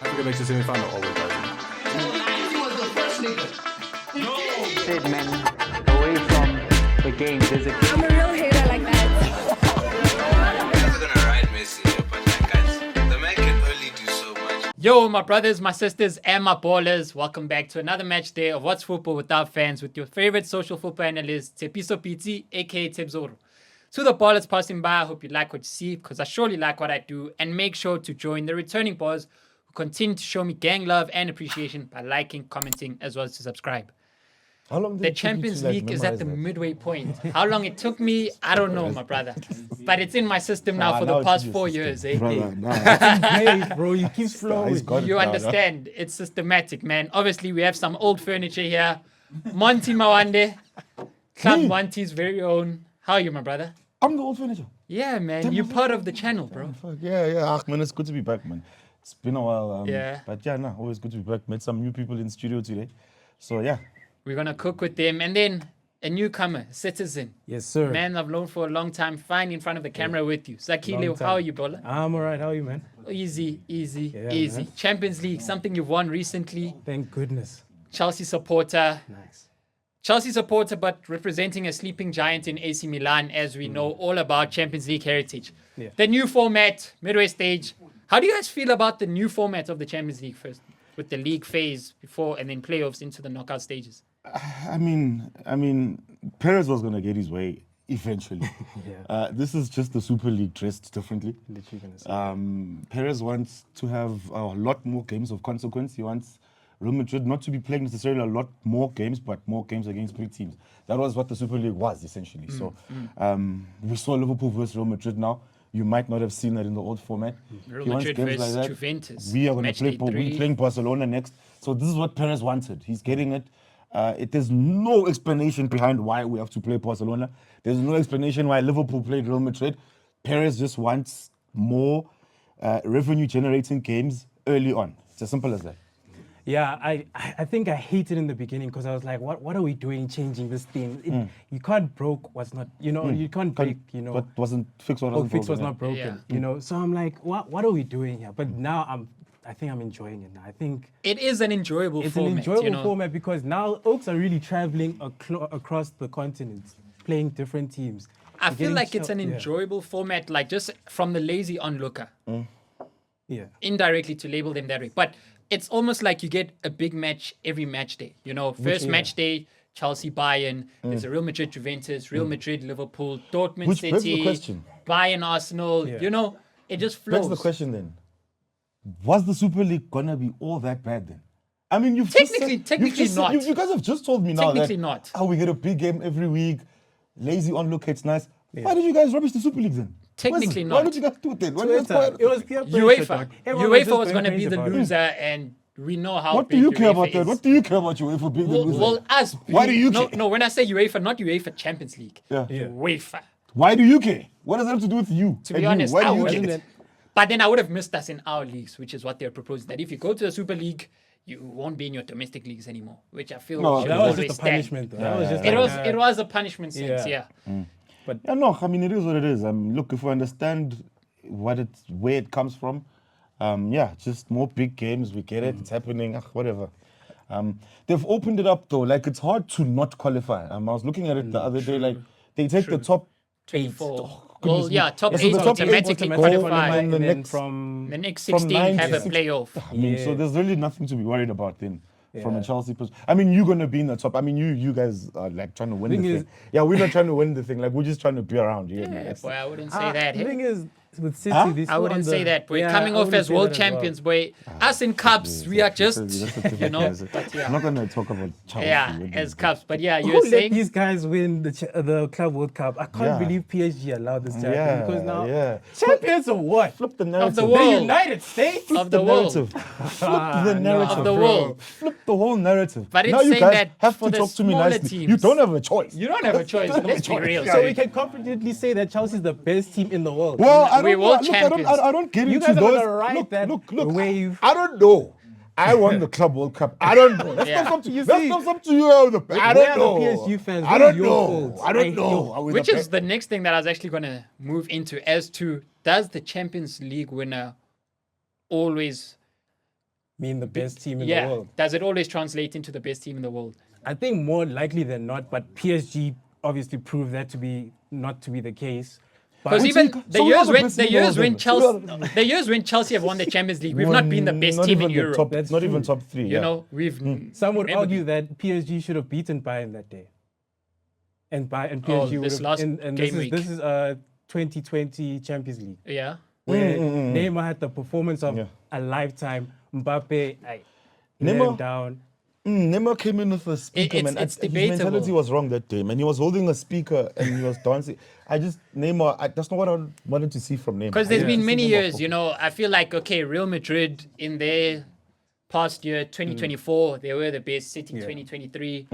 Africa makes the semi-final always, doesn't He was the first nigga. Said men away from the game. There's a I'm a real hater like that. Guys are gonna ride Messi, but like guys, the man can only do so much. Yo, my brothers, my sisters, and my ballers. Welcome back to another match day of What's Football Without Fans with your favorite social football analyst, Tepiso Piti, aka Tebzoro. To the ballers passing by, I hope you like what you see, because I surely like what I do. And make sure to join the returning ballers who continue to show me gang love and appreciation by liking, commenting, as well as to subscribe. How long did The it take you Champions to, like, League is at the memorize that? midway point. How long it took me, I don't know, my brother. But it's in my system now for now the it's past in your 4 system. years. Eh? Brother, nah. Hey, bro, you keep He's flowing. got it You now, no? understand. It's systematic, man. Obviously, we have some old furniture here. Monty Mawande. Club Me? Monty's very own. How are you, my brother? I'm the old furniture. Yeah, man. You're part of the channel, bro. Fuck, yeah. Man, it's good to be back, man. It's been a while. Yeah. But yeah, nah, always good to be back. Met some new people in studio today. So yeah. We're going to cook with them. And then a newcomer, citizen. Yes, sir. Man I've known for a long time. Fine in front of the camera with you. Long Zakile, time. how are you, brother? I'm alright. How are you, man? Easy. Yeah, easy. man. Champions League, something you've won recently. Thank goodness. Chelsea supporter. Nice. Chelsea supporter, but representing a sleeping giant in AC Milan, as we know all about Champions League heritage. Yeah. The new format, midway stage. How do you guys feel about the new format of the Champions League first, with the league phase before and then playoffs into the knockout stages? I mean, Perez was gonna get his way eventually. Yeah. This is just the Super League dressed differently. Literally gonna say. Perez wants to have a lot more games of consequence. He wants Real Madrid not to be playing necessarily a lot more games, but more games against big teams. That was what the Super League was, essentially. So we saw Liverpool versus Real Madrid now. You might not have seen that in the old format. Real He wants Madrid games versus like that. Juventus. We are going to play. Matchday 3. We're playing Barcelona next. So this is what Perez wanted. He's getting it. There's no explanation behind why we have to play Barcelona. There's no explanation why Liverpool played Real Madrid. Perez just wants more revenue-generating games early on. It's as simple as that. Yeah, I think I hated in the beginning because I was like, what are we doing changing this thing? You can't broke what's not, you can't break, What wasn't fixed, what what wasn't fix broken, what's yeah. not broken, Yeah. So I'm like, what are we doing here? But now I think I'm enjoying it now. I think It is an enjoyable it's format. an enjoyable you know? format because now Oaks are really traveling across the continent, playing different teams. I They're feel getting like it's an yeah. enjoyable format, like just from the lazy onlooker. Yeah. Indirectly to label them that way. But it's almost like you get a big match every match day. First yeah. match day, Chelsea, Bayern. There's a Real Madrid, Juventus, Real Madrid, Liverpool, Dortmund, Which begs the City, question. Bayern, Arsenal. Yeah. It just flows. That's the question then. Was the Super League gonna be all that bad then? I mean, Technically not. You guys have just told me now Technically that not. we get a big game every week. Lazy onlook, it's nice. Why did you guys rubbish the Super League then? Technically Why not. did you guys do it then? Why did you guys Twitter, quiet? it was peer pressure, UEFA. dog. Everyone UEFA was just going to going be the crazy about it. loser, and we know how What do big you care UEFA about that? is. What do you care about UEFA being the loser? Well, us. Why do you no, care? No, when I say UEFA, not UEFA Champions League. Yeah. UEFA. Why do you care? What does that have to do with you? To and be you? honest, Why I do you wouldn't. care? But then I would have missed us in our leagues, which is what they're proposing. That if you go to the Super League, you won't be in your domestic leagues anymore, which I feel No, should That was always just a stand. punishment, though. That was just It like was. a- It was a punishment sense. Yeah. Yeah. Yeah, no, I mean, it is what it is. Look, if we understand where it comes from, just more big games. We get it. It's happening. Whatever. They've opened it up though. Like it's hard to not qualify. I was looking at it the other day. Like they take the top 24. goodness Well, me. yeah, top Yeah, so 8 the top eight automatically automatically qualify. qualify. and the then next- from The next from 16 9 have to a 6. playoff. I mean, so Yeah. there's really nothing to be worried about then. From a Yeah. Chelsea perspective. I mean, you're gonna be in the top. I mean, you guys are like trying to win the Thing thing. is- Yeah, we're not trying to win the thing. Like we're just trying to be around. You get me? Yeah, That's- boy, I wouldn't say that. The hey. thing is, with City, Huh? this I one wouldn't the- say that. We're Yeah, coming I off wouldn't as say world that as well. champions, boy. Us in cups, we are just, That's a different message. but yeah. I'm not gonna talk about Chelsea. Yeah, with as this. cups. But yeah, Who you're let saying these guys win the Club World Cup? I can't Yeah. believe PSG allowed this to happen Yeah, because now yeah. champions of what? Flip the narrative. the The world. United States. of the world. narrative. Flip the narrative. Of the bro. world. Flip the whole narrative. But it's now you saying guys that have for to the talk to me smaller nicely. teams- You don't have a choice. You don't have a choice. Let's be real. So we can confidently say that Chelsea is the best team in the world. Well, I We're don't know. world Look, champions. I don't get You into guys are those. gonna ride that look. wave. I don't know. I won the Club World Cup. I don't know. That's Yeah. not up to you. You That's see, not up to you. I where don't are know. the PSG fans? I Where's don't your know. fault? I don't know. Are we Which the is the next thing that I was actually going to move into as to, does the Champions League winner always mean the best team in Yeah. the world? Does it always translate into the best team in the world? I think more likely than not, but PSG obviously proved that to be not to be the case. Because But even so the we are years the when best the team in the years world when then. Chelsea the years when Chelsea have won the Champions League, we've not been the best Not team even in the Europe. Top, That's not even true. top 3. You know, we've some would never argue been. that PSG should have beaten Bayern that day, and Oh, PSG would this have. last And game this week. is 2020 Champions League, Yeah. where Neymar had the performance of Yeah. a lifetime. Mbappe, let Neymar- him down. Neymar came in with a speaker, it's man. it's His debatable. mentality was wrong that day, man. He was holding a speaker and he was dancing. Neymar, that's not what I wanted to see from Neymar. Because there's I been wanted to many see Neymar years, focus. you know, I feel like, okay, Real Madrid in their past year, 2024, they were the best, City 2023.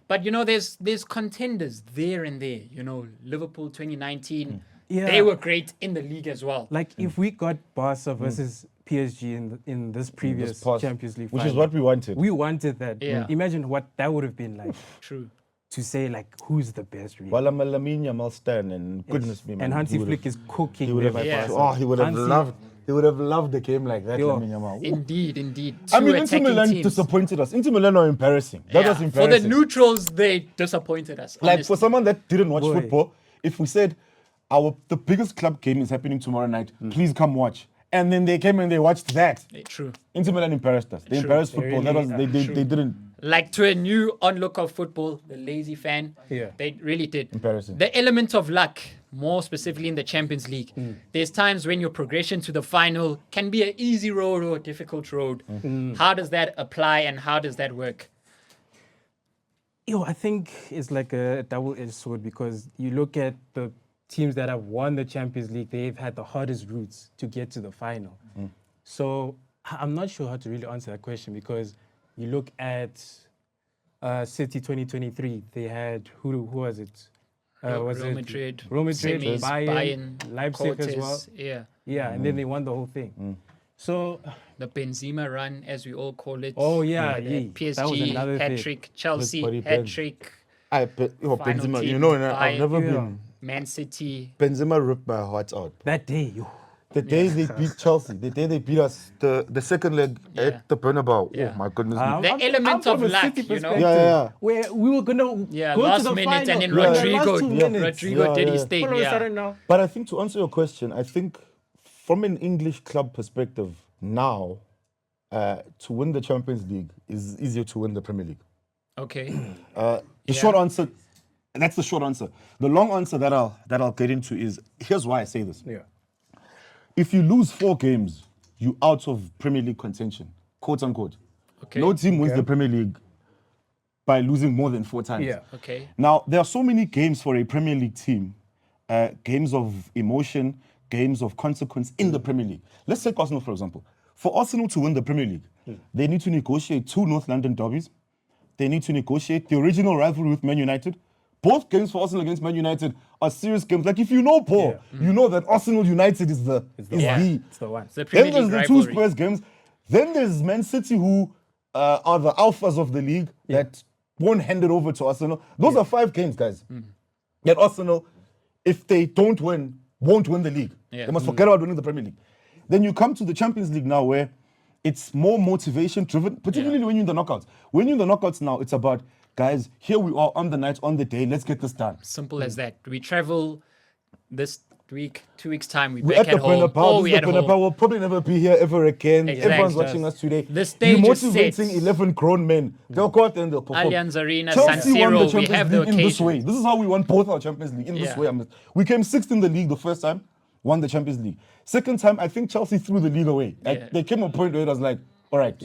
But, you know, there's contenders there and there. You know, Liverpool 2019, Yeah. they were great in the league as well. Like if we got Barca versus PSG in this previous past, Champions League which is final, what we wanted. we wanted that. Yeah. Imagine what that would have been like True. to say like who's the best really. Wala Lamine Yamal stand and goodness me, man. And Hansi he would Flick have- is cooking He would there have, by Yeah. Barca. he would have Hansi- loved. He would have loved the game like that. Yo. Lamine Yamal. Ooh. Indeed. I Two mean, Inter attacking Milan teams. disappointed us. Inter Milan are embarrassing. That Yeah, was for embarrassing. the neutrals, they disappointed us. Like honestly. for someone that didn't watch Boy. football, if we said the biggest club game is happening tomorrow night, please come watch. And then they came and they watched that. True. Inter Milan embarrassed us. They True. embarrassed They football. really- They didn't. Like to a new onlook of football, the lazy fan. Yeah. They really did. Embarrassing. The element of luck, more specifically in the Champions League. There's times when your progression to the final can be an easy road or a difficult road. How does that apply and how does that work? I think it's like a double-edged sword because you look at the teams that have won the Champions League, they've had the hardest routes to get to the final. So I'm not sure how to really answer that question because you look at City 2023, they had, who was it? Was Real it Madrid, Real Madrid, semis, Bayern, Leipzig as well. Cortes, yeah. Yeah, and then they won the whole thing. So, The Benzema run, as we all call it. oh yeah, The yeah, that was PSG another hat thing. trick, Chelsea buddy hat Ben. trick, Final Benzema, team, you know, and I've Bayern. never Yeah. been. Man City. Benzema ripped my heart out. That day, The day they beat Chelsea, the day they beat us, the second leg Yeah. at the Bernabeu. Yeah. Oh my goodness. The element of from a luck, City you know? perspective, Yeah. where we were gonna Yeah, go last to the minute final. and then Yeah. Rodrigo, Last 2 minutes. Rodrigo Yeah, did yeah. his thing. All of a Yeah. sudden now, But I think to answer your question, I think from an English club perspective now, to win the Champions League is easier to win the Premier League. Okay. The short answer, and that's the short answer. The long answer that I'll get into is here's why I say this. yeah, If you lose 4 games, you out of Premier League contention, quote unquote. Okay. No team wins the Premier League by losing more than 4 times. yeah. Okay. Now, there are so many games for a Premier League team, games of emotion, games of consequence in the Premier League. Let's take Arsenal, for example. For Arsenal to win the Premier League, they need to negotiate 2 North London derbies. They need to negotiate the original rivalry with Man United. Both games for Arsenal against Man United are serious games. Like, if you know Paul, you know that Arsenal United is the It's the one. It's the then Premier there's League the 2 rivalry. Spurs games. Then there's Man City, who are the alphas of the league that won't hand it over to Arsenal. Those are 5 games, guys. That Arsenal, if they don't win, won't win the league. Yeah. They must forget about winning the Premier League. Then you come to the Champions League now, where it's more motivation driven, particularly when you're in the knockouts. When you're in the knockouts now, it's about, guys, here we are on the night, on the day, let's get this done. Simple as that. We travel this week, 2 weeks' time. We're We're back at the at home. Bernabeu. Oh, This we is at the Bernabeu. home. We'll probably never be here ever again. Exactly. Everyone's Yes. watching us today. The stage You're is set. motivating 11 grown men. They'll go out there and they'll perform. Allianz Arena, Chelsea San won the Siro, we Champions have the League in this occasion. way. This is how we won both our Champions League, in this Yeah. way. We came 6th in the league the first time, won the Champions League. Second time, I think Chelsea threw the league away. Like, Yeah. there came a point where it was like, all right,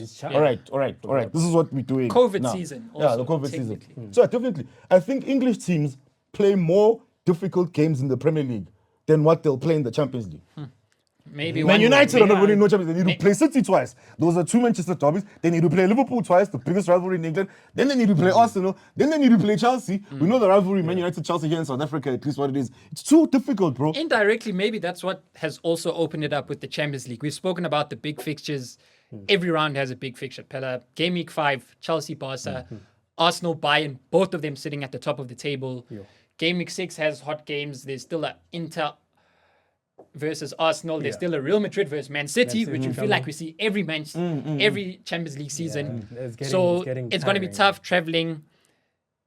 all right. This is what we're doing. COVID now. season Yeah, the also, COVID season. technically. So definitely, I think English teams play more difficult games in the Premier League than what they'll play in the Champions League. Maybe Man one United day. are not winning no Champions. They need to play City twice. Those are 2 Manchester derbies. They need to play Liverpool twice, the biggest rivalry in England. Then they need to play Arsenal. Then they need to play Chelsea. We know the rivalry, Man United, Chelsea here in South Africa, at least what it is. It's too difficult, bro. Indirectly, maybe that's what has also opened it up with the Champions League. We've spoken about the big fixtures. Every round has a big fixture. Pella, Game Week 5, Chelsea, Barca, Arsenal, Bayern, both of them sitting at the top of the table. Game Week 6 has hot games. There's still a Inter versus Arsenal. There's still a Real Madrid versus Man City, which we feel like we see every every Champions League season. So it's going to be tough traveling.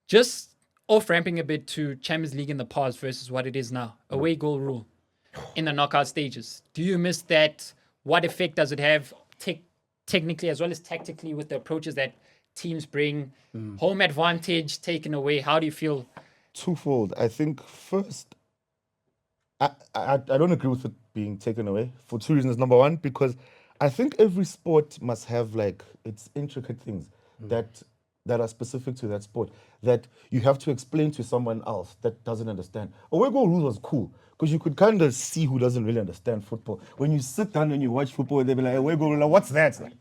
Just off ramping a bit to Champions League in the past versus what it is now. Away goal rule in the knockout stages. Do you miss that? What effect does it have technically as well as tactically with the approaches that teams bring? Home advantage taken away. How do you feel? Twofold. I think first, I don't agree with it being taken away for two reasons. Number one, because I think every sport must have like its intricate things that are specific to that sport that you have to explain to someone else that doesn't understand. Away goal rule was cool because you could kind of see who doesn't really understand football. When you sit down and you watch football, they'll be like, away goal rule, what's that? Like,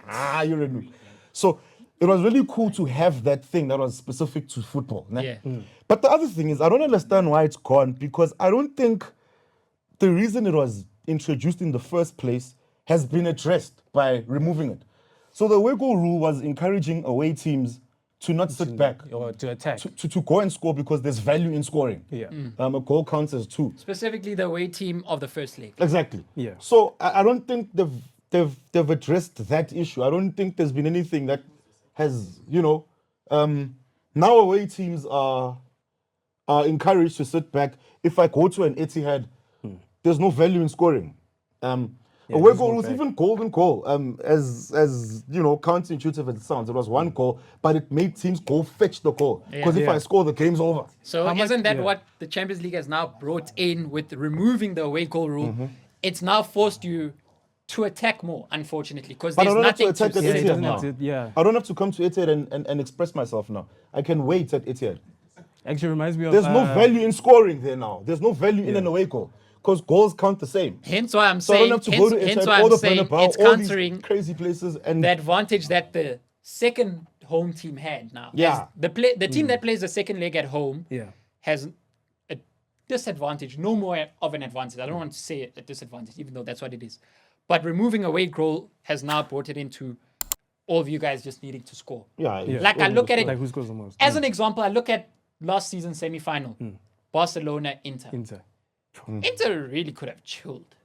you're a noob. So it was really cool to have that thing that was specific to football. Yeah. But the other thing is, I don't understand why it's gone because I don't think the reason it was introduced in the first place has been addressed by removing it. So the away goal rule was encouraging away teams to not sit back or to attack. to go and score because there's value in scoring. Yeah. A goal counts as two. Specifically the away team of the first leg. Exactly. Yeah. So I don't think they've addressed that issue. I don't think there's been anything that has, now away teams are encouraged to sit back. If I go to an Etihad, there's no value in scoring. Away goal was even golden goal. As counterintuitive as it sounds, it was one goal, but it made teams go fetch the goal. Because if I score, the game's over. So isn't that what the Champions League has now brought in with removing the away goal rule? It's now forced you to attack more, unfortunately, because there's nothing to at say. Etihad now. I don't have to come to Etihad and express myself now. I can wait at Etihad. Actually reminds me of... There's no value in scoring there now. There's no value in an away goal. Because goals count the same. Hence why I'm So I saying, don't have to go to hence Etihad, why all I'm the saying Bernabeu, it's all these countering crazy places. And the advantage that the second home team had now. Yeah. As the team that plays the second leg at home has a disadvantage, no more of an advantage. I don't want to say a disadvantage, even though that's what it is. But removing away goal has now brought it into all of you guys just needing to score. Like I look at it, Like who scores the most? as an example, I look at last season's semi-final, Barcelona, Inter. Inter really could have chilled.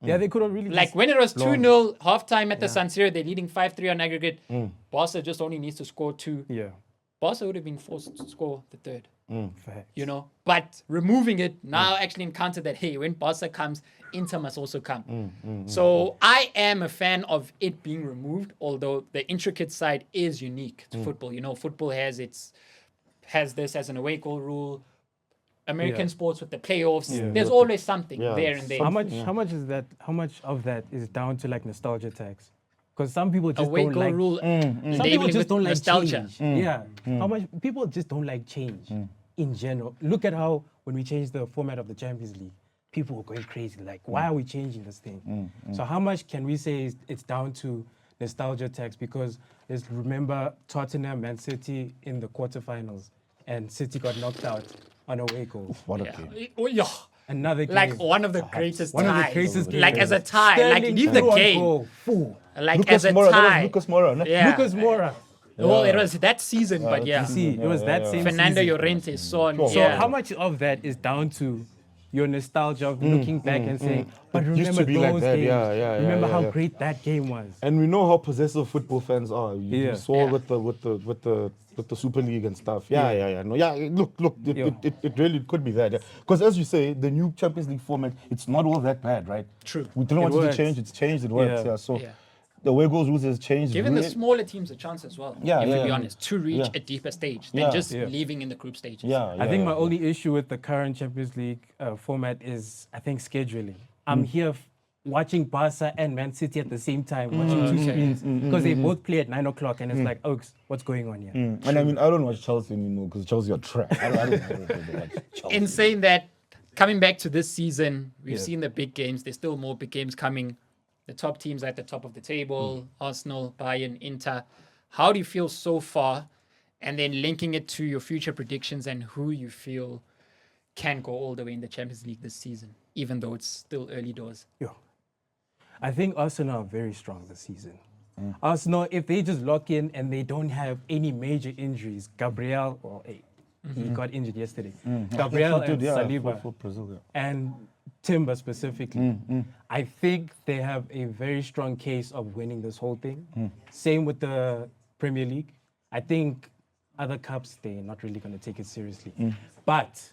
Yeah, they could have really... Like when it was 2-0 halftime at the San Siro, they're leading 5-3 on aggregate. Barca just only needs to score 2. Yeah. Barca would have been forced to score the third. Facts. But removing it now actually encountered that, hey, when Barca comes, Inter must also come. So I am a fan of it being removed, although the intricate side is unique to football. Football has this as an away goal rule. American sports with the playoffs, there's always something there and there. How much is that? How much of that is down to like nostalgia tax? Because some people just Away don't goal like. rule. Some people just don't like nostalgia. change. How much people just don't like change in general. Look at how when we changed the format of the Champions League, people were going crazy. Like, why are we changing this thing? So how much can we say it's down to nostalgia tax? Because let's remember Tottenham, Man City in the quarterfinals, and City got knocked out on away goal. what a game. Another game. Like one of the greatest One of the ties. greatest Like games. as a tie. Like Sterling leave the threw on game. goal. Fool. Like Lucas as a Moura, that was tie. Lucas Moura, no? Yeah. Lucas Moura. Well, it was that season, but You see, it was that same Fernando season. Llorente, Son. So Yeah. how much of that is down to your nostalgia of looking back and saying, but It used remember to be like those that, games. Remember how yeah. great that game was. And we know how possessive football fans are. You saw Yeah. with the Super League and stuff. Look, it really could be that. Because as you say, the new Champions League format, it's not all that bad, right? True. We didn't want it works. to change. It's changed. It works. Yeah. So Yeah. the way goals rules has changed. Giving the really. smaller teams a chance as well, Yeah, if yeah, we be yeah. honest, to reach Yeah. a deeper stage than Yeah. just Yeah. leaving in the group stages. I think my only issue with the current Champions League format is, I think, scheduling. I'm here watching Barca and Man City at the same time, watching two screens, because they both play at 9 o'clock, and it's like, Oaks, what's going on here? And I mean, I don't watch Chelsea anymore because Chelsea are trash. I don't watch Chelsea. In saying that, coming back to this season, we've seen the big games. There's still more big games coming. The top teams at the top of the table, Arsenal, Bayern, Inter. How do you feel so far? And then linking it to your future predictions and who you feel can go all the way in the Champions League this season, even though it's still early doors. I think Arsenal are very strong this season. Arsenal, if they just lock in and they don't have any major injuries, Gabriel, he got injured yesterday. Gabriel and Saliba, for Brazil. and Timber specifically, I think they have a very strong case of winning this whole thing. Same with the Premier League. I think other cups, they're not really going to take it seriously. But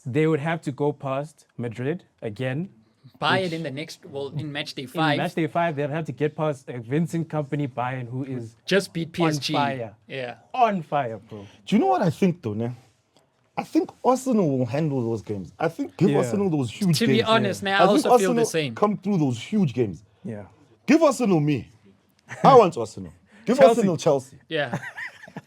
they would have to go past Madrid again. Bayern in the next, in Matchday In 5, Matchday 5, they'll have to get past a Vincent Company Bayern who is just beat PSG. on fire. Yeah. On fire, bro. Do you know what I think, though, ne? I think Arsenal will handle those games. I think give Yeah. Arsenal those huge To games. be honest, now I think also feel the Arsenal same. come through those huge games. Yeah. Give Arsenal me. I want Arsenal. Give Chelsea. Arsenal Chelsea. Yeah.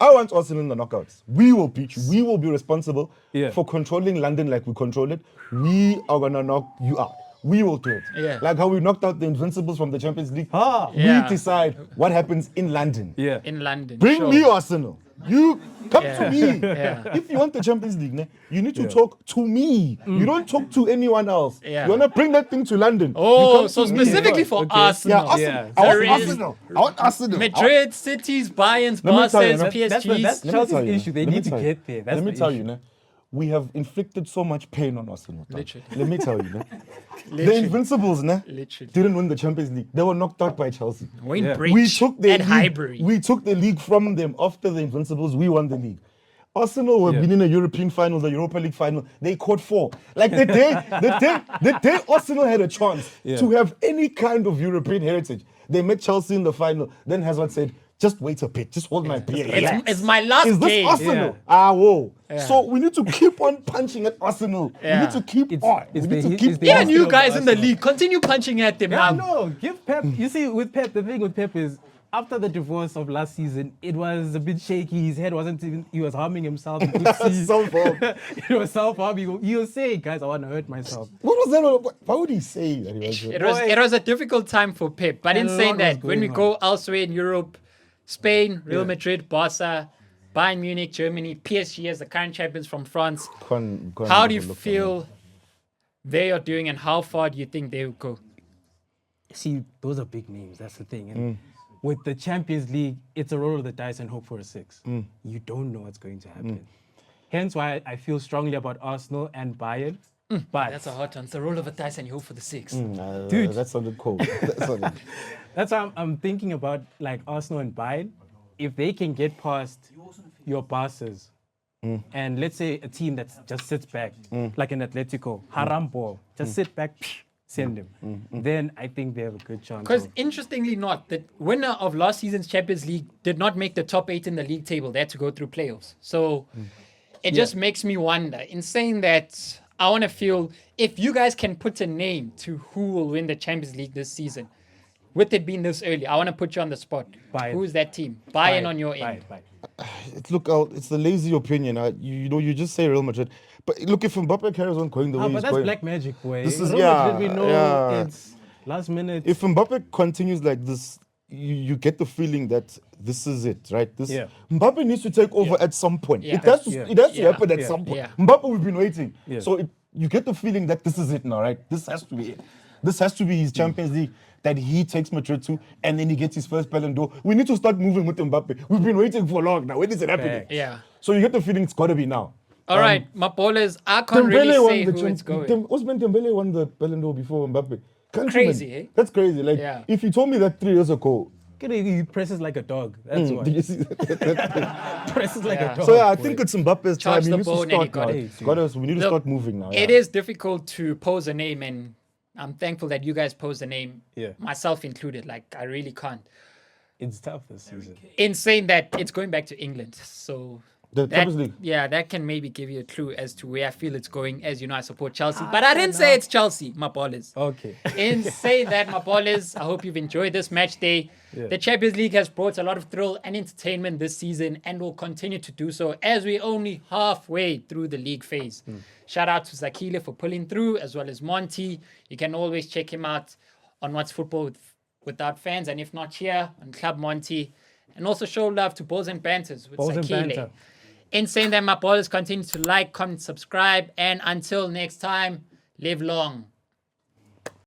I want Arsenal in the knockouts. We will beat you. We will be responsible Yeah. for controlling London like we control it. We are going to knock you out. We will do it. Yeah. Like how we knocked out the Invincibles from the Champions League. Ah. Yeah. We decide what happens in London. Yeah. In London. Bring sure. me Arsenal. You come Yeah. to me. Yeah. If you want the Champions League, ne, you need to talk to me. You don't talk to anyone else. Yeah. You want to bring that thing to London. You Oh, come so to me. specifically for Okay. Arsenal. Yeah, Arsenal. Yeah. I want There is- Arsenal. I want Arsenal. Madrid, Cities, Bayern's, Let me tell you, Barca's, no, PSG's. that's Let me Chelsea's tell you, issue. They let me need to tell you. get there. That's Let me the tell issue. you, ne, we have inflicted so much pain on Arsenal. Tom. Literally. Let me tell you, ne, the Literally. Invincibles ne, Literally. didn't win the Champions League. They were knocked out by Chelsea. Wayne Yeah. Bridge We took the and Highbury. We took the league from them after the Invincibles. We won the league. Arsenal have Yeah. been in a European final, the Europa League final. They caught 4. Like the day Arsenal had a chance Yeah. to have any kind of European heritage, they met Chelsea in the final. Then Hazard said, "Just wait a bit. Just hold my beer. relax." It's my last Is this game. Arsenal? Yeah. Whoa. So we need to keep on punching at Arsenal. Yeah. We need to keep It's- on. it's We need the- to it's keep the- on. Even you Arsenal, guys in the Arsenal. league, continue punching at them Yeah, now. no, give Pep. You see, with Pep, the thing with Pep is after the divorce of last season, it was a bit shaky. His head wasn't even, he was harming himself. You could see. Self-harm. It was self-harming. He was saying, guys, I want to hurt myself. What was that? Why would he say that? He was It was a difficult time for Pep. But in A lot saying that, was when we going go elsewhere in Europe, Spain, Real Yeah. Madrid, Barca, Bayern Munich, Germany, PSG as the current champions from France, Can't how do you overlook feel they are doing and how far do you think they will go? See, those are big names. That's the thing. And with the Champions League, it's a roll of the dice and hope for a 6. You don't know what's going to happen. Hence why I feel strongly about Arsenal and Bayern. But That's a hot one. It's a roll of a dice and you hope for the 6. Dude. That sounded cold. That sounded- that's why I'm thinking about like Arsenal and Bayern. If they can get past your passes, and let's say a team that just sits back, like an Atletico, haram ball, just sit back, send them. Then I think they have a good chance. Because of- interestingly not, the winner of last season's Champions League did not make the top 8 in the league table. They had to go through playoffs. So it just makes me wonder. In saying that, I want to feel if you guys can put a name to who will win the Champions League this season, with it being this early, I want to put you on the spot. Bayern. Who's that team? Bayern on your end. Bayern. Look, it's the lazy opinion. You know, you just say Real Madrid. But look, if Mbappe carries on going the way But he's that's going, black magic, boy. This is- Real yeah, Madrid, we know yeah. it's last minute. if Mbappe continues like this, you get the feeling that this is it, right? This Yeah. Mbappe needs to take over at some point. Yeah. It has to, Yeah. it has to Yeah. happen at Yeah. some point. Yeah. Mbappe, we've been waiting. Yeah. So you get the feeling that this is it now, right? This has to be it. This has to be his Champions League that he takes Madrid to, and then he gets his first Ballon d'Or. We need to start moving with Mbappe. We've been waiting for long now. When is it happening? Facts. Yeah. So you get the feeling it's got to be now. All right, my ballers, I can't really say who it's going. Osman Dembele won the Ballon d'Or before Mbappe. Crazy, eh? That's crazy. Like, Yeah. if you told me that 3 years ago, He presses like a dog. That's why. did you see? Presses like Yeah. a dog. So yeah, I boy. think it's Mbappe's Charge time. He the needs to ball and he start got now. it. It's got us. We need to Look, start moving now. It yeah. is difficult to pose a name, and I'm thankful that you guys pose a name, Yeah. myself included. Like, I really can't. It's tough this season. In saying that, it's going back to England. So The that, Champions League. yeah, that can maybe give you a clue as to where I feel it's going. As you know, I support Chelsea, but I didn't say it's Chelsea, my ballers. Okay. In saying that, my ballers, I hope you've enjoyed this match day. Yeah. The Champions League has brought a lot of thrill and entertainment this season and will continue to do so as we're only halfway through the league phase. Shout out to Zakile for pulling through, as well as Monty. You can always check him out on What's Football Without Fans, and if not here, on Club Monty. And also show love to Balls and Banters with Balls and Zakile. Banter. In saying that, my ballers, continue to like, comment, subscribe, and until next time, live long